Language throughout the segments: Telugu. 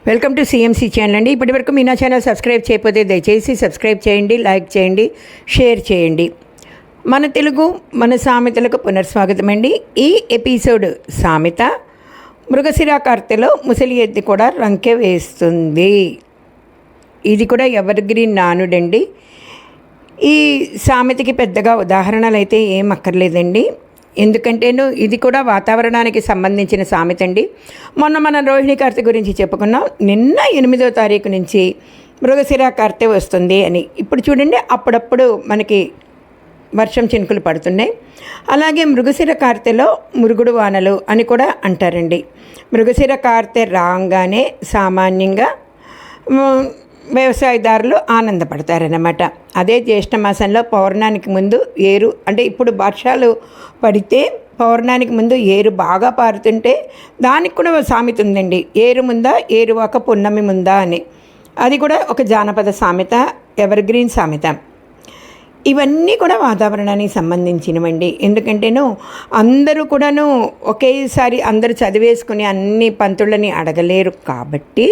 వెల్కమ్ టు సిఎంసి ఛానల్ అండి. ఇప్పటివరకు మీ నా ఛానల్ సబ్స్క్రైబ్ చేయకపోతే దయచేసి సబ్స్క్రైబ్ చేయండి, లైక్ చేయండి, షేర్ చేయండి. మన తెలుగు మన సామెతలకు పునర్స్వాగతం అండి. ఈ ఎపిసోడ్ సామెత మృగశిర కార్తెలో ముసలి ఎద్దు కూడా రంకె వేస్తుంది. ఇది కూడా ఎవర్ గ్రీన్ నానుడండి. ఈ సామెతకి పెద్దగా ఉదాహరణలు అయితే ఏం అక్కర్లేదండి. ఎందుకంటేను ఇది కూడా వాతావరణానికి సంబంధించిన సామెత అండి. మొన్న మనం రోహిణి కార్తె గురించి చెప్పుకున్నాం. నిన్న 8వ తారీఖు నుంచి మృగశిర కార్తె వస్తుంది అని. ఇప్పుడు చూడండి, అప్పుడప్పుడు మనకి వర్షం చినుకులు పడుతున్నాయి. అలాగే మృగశిర కార్తెలో మురుగుడు వానలు అని కూడా అంటారండి. మృగశిర కార్తె రాగానే సామాన్యంగా వ్యవసాయదారులు ఆనందపడతారన్నమాట. అదే జ్యేష్ఠ మాసంలో పౌర్ణానికి ముందు ఏరు, అంటే ఇప్పుడు వర్షాలు పడితే పౌర్ణానికి ముందు ఏరు బాగా పారుతుంటే దానికి కూడా సామెత ఉందండి. ఏరు ముందా ఏరువాక పున్నమి ముందా అని. అది కూడా ఒక జానపద సామెత, ఎవర్ గ్రీన్ సామెత. ఇవన్నీ కూడా వాతావరణానికి సంబంధించినవండి. ఎందుకంటేను అందరూ కూడాను ఒకేసారి అందరూ చదివేసుకుని అన్ని పంతులని అడగలేరు కాబట్టి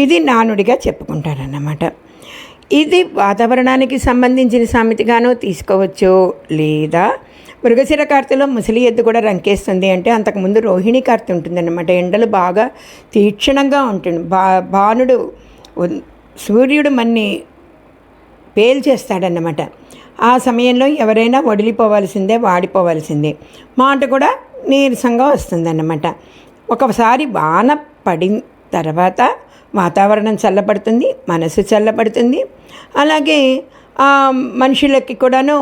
ఇది నానుడిగా చెప్పుకుంటారన్నమాట. ఇది వాతావరణానికి సంబంధించిన సామెతగానూ తీసుకోవచ్చు. లేదా మృగశిర కార్తెలో ముసలి ఎద్దు కూడా రంకేస్తుంది అంటే అంతకుముందు రోహిణి కార్తె ఉంటుందన్నమాట. ఎండలు బాగా తీక్షణంగా ఉంటుంది. భానుడు సూర్యుడు మన్ని పేల్చేస్తాడన్నమాట. ఆ సమయంలో ఎవరైనా వడిలిపోవాల్సిందే, వాడిపోవాల్సిందే. మాట కూడా నీరసంగా వస్తుందన్నమాట. ఒకసారి వాన పడిన తర్వాత వాతావరణం చల్లబడుతుంది, మనసు చల్లబడుతుంది. అలాగే మనుషులకి కూడాను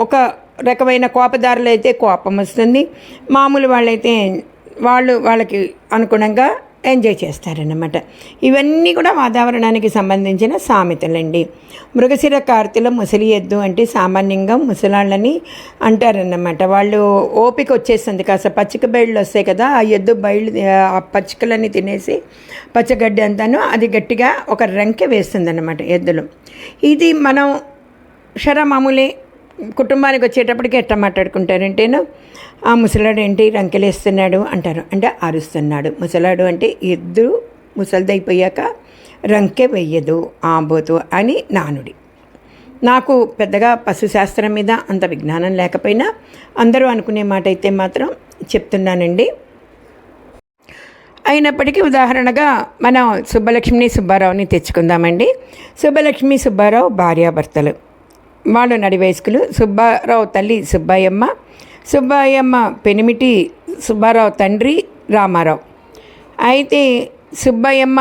ఒక రకమైన కోపదారులు అయితే కోపం వస్తుంది. మామూలు వాళ్ళైతే వాళ్ళకి అనుగుణంగా ఎంజాయ్ చేస్తారన్నమాట. ఇవన్నీ కూడా వాతావరణానికి సంబంధించిన సామెతలండి. మృగశిర కార్తెలో ముసలి ఎద్దు అంటే సామాన్యంగా ముసలాళ్ళని అంటారన్నమాట. వాళ్ళు ఓపిక వచ్చేస్తుంది, కాస్త పచ్చిక బయళ్ళు వస్తాయి కదా, ఆ ఎద్దు బయళ్ళు ఆ పచ్చికలన్నీ తినేసి పచ్చగడ్డి అంతాను అది గట్టిగా ఒక రంకె వేస్తుందన్నమాట ఎద్దులు. ఇది మనం మామూలే కుటుంబానికి వచ్చేటప్పటికి ఎట్లా మాట్లాడుకుంటారంటేను, ఆ ముసలాడు ఏంటి రంకెలేస్తున్నాడు అంటారు, అంటే అరుస్తున్నాడు. ముసలాడు అంటే ఎద్దు ముసలిదైపోయాక రంకె వెయ్యదు ఆబోతు అని నానుడి. నాకు పెద్దగా పశుశాస్త్రం మీద అంత విజ్ఞానం లేకపోయినా అందరూ అనుకునే మాట అయితే మాత్రం చెప్తున్నానండి. అయినప్పటికీ ఉదాహరణగా మనం సుబ్బలక్ష్మిని సుబ్బారావుని తెచ్చుకుందామండి. సుబ్బలక్ష్మి సుబ్బారావు భార్యాభర్తలు. వాళ్ళు నడివయస్కులు. సుబ్బారావు తల్లి సుబ్బాయమ్మ, సుబ్బాయమ్మ పెనిమిటి సుబ్బారావు తండ్రి రామారావు. అయితే సుబ్బాయమ్మ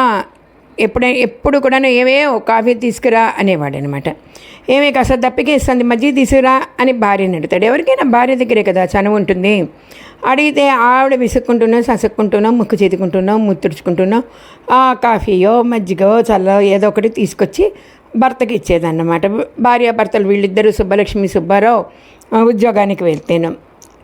ఎప్పుడు కూడా ఏమే కాఫీ తీసుకురా అనేవాడు అనమాట. ఏమే కాస్త దప్పికేస్తుంది, మజ్జిగ తీసుకురా అని భార్యని అడుగుతాడు. ఎవరికైనా భార్య దగ్గరే కదా చనువు ఉంటుంది. అడిగితే ఆవిడ విసుక్కుంటున్నావు, ససుక్కుంటున్నావు, ముక్కు చేతుకుంటున్నావు, ముత్తుడుచుకుంటున్నావు, కాఫీయో మజ్జిగో చల్లో ఏదో ఒకటి తీసుకొచ్చి భర్తకి ఇచ్చేదన్నమాట. భార్యాభర్తలు వీళ్ళిద్దరూ సుబ్బలక్ష్మి సుబ్బారావు ఉద్యోగానికి వెళ్తేను.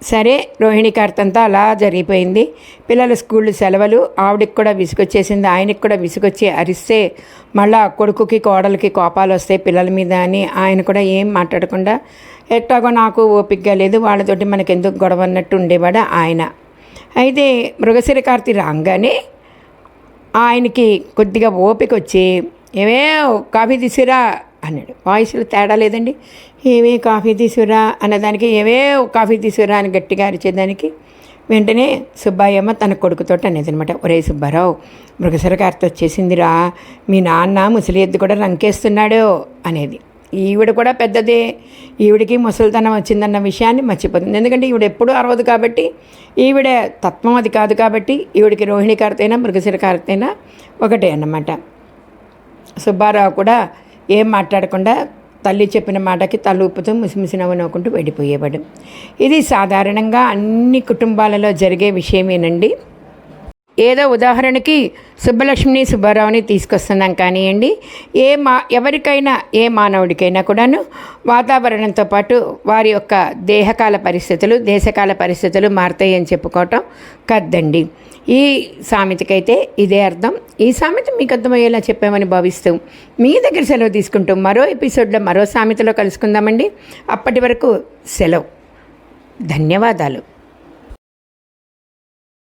సరే, రోహిణి కార్తె అంతా అలా జరిగిపోయింది. పిల్లల స్కూళ్ళు సెలవులు. ఆవిడకి కూడా విసుగొచ్చేసింది, ఆయనకి కూడా విసుగొచ్చి అరిస్తే మళ్ళా కొడుకుకి కోడలకి కోపాలు వస్తాయి పిల్లల మీద అని ఆయన కూడా ఏం మాట్లాడకుండా ఎట్లాగో నాకు ఓపికగా లేదు, వాళ్ళతోటి మనకెందుకు గొడవ అన్నట్టు ఉండేవాడు ఆయన. అయితే మృగశిర కార్తె రాగానే ఆయనకి కొద్దిగా ఓపిక వచ్చి ఏమే కాఫీ తీసుకురా అన్నాడు. వాయిస్లో తేడా లేదండి. ఏమే కాఫీ తీసుకురా అన్నదానికి ఏమే కాఫీ తీసుకురా అని గట్టిగా అరిచేదానికి వెంటనే సుబ్బాయమ్మ తన కొడుకుతో అనేది అనమాట, ఒరే సుబ్బారావు, మృగశిర కార్తె వచ్చేసిందిరా, మీ నాన్న ముసలి ఎద్దు కూడా రంకేస్తున్నాడు అనేది. ఈవిడ కూడా పెద్దదే, ఈవిడికి ముసలితనం వచ్చిందన్న విషయాన్ని మర్చిపోతుంది. ఎందుకంటే ఈవిడ ఎప్పుడూ అరవదు కాబట్టి, ఈవిడ తత్వం అది కాదు కాబట్టి ఈవిడికి రోహిణి కార్తె అయినా మృగశిర కార్తె అయినా ఒకటే అన్నమాట. సుబ్బారావు కూడా ఏం మాట్లాడకుండా తల్లి చెప్పిన మాటకి తల ఊపుతూ ముసిముసి నవ్వుకుంటూ వెళ్ళిపోయేవాడు. ఇది సాధారణంగా అన్ని కుటుంబాలలో జరిగే విషయమేనండి. ఏదో ఉదాహరణకి సుబ్బలక్ష్మిని సుబ్బారావుని తీసుకొస్తున్నాం కానివ్వండి, ఎవరికైనా ఏ మానవుడికైనా కూడాను వాతావరణంతో పాటు వారి యొక్క దేహకాల పరిస్థితులు, దేశకాల పరిస్థితులు మారుతాయి అని చెప్పుకోవటం కద్దండి. ఈ సామెతకైతే ఇదే అర్థం. ఈ సామెత మీకు అర్థమయ్యేలా చెప్పామని భావిస్తూ మీ దగ్గర సెలవు తీసుకుంటూ మరో ఎపిసోడ్లో మరో సామెతలో కలుసుకుందామండి. అప్పటి వరకు సెలవు. ధన్యవాదాలు.